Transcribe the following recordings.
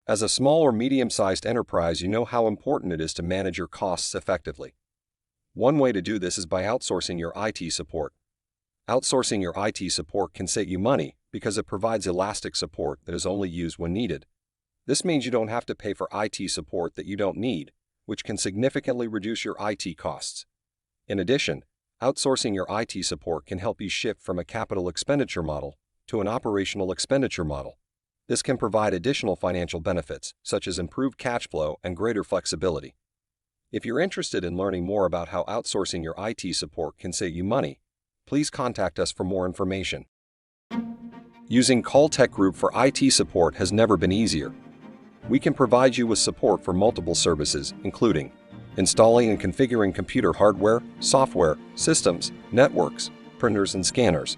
As a small or medium-sized enterprise, you know how important it is to manage your costs effectively. One way to do this is by outsourcing your IT support. Outsourcing your IT support can save you money because it provides elastic support that is only used when needed. This means you don't have to pay for IT support that you don't need, which can significantly reduce your IT costs. In addition, outsourcing your IT support can help you shift from a capital expenditure model to an operational expenditure model. This can provide additional financial benefits, such as improved cash flow and greater flexibility. If you're interested in learning more about how outsourcing your IT support can save you money, please contact us for more information. Using Col-Tech Group for IT support has never been easier. We can provide you with support for multiple services, including installing and configuring computer hardware, software, systems, networks, printers, and scanners,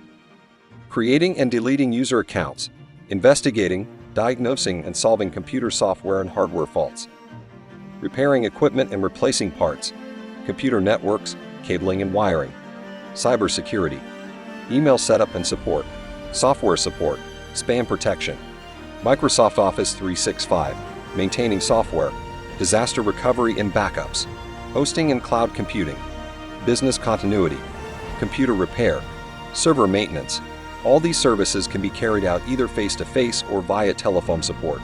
creating and deleting user accounts, investigating, diagnosing, and solving computer software and hardware faults, repairing equipment and replacing parts, computer networks, cabling and wiring, cybersecurity, email setup and support, software support, spam protection, Microsoft Office 365, maintaining software, disaster recovery and backups, hosting and cloud computing, business continuity, computer repair, server maintenance. All these services can be carried out either face-to-face or via telephone support.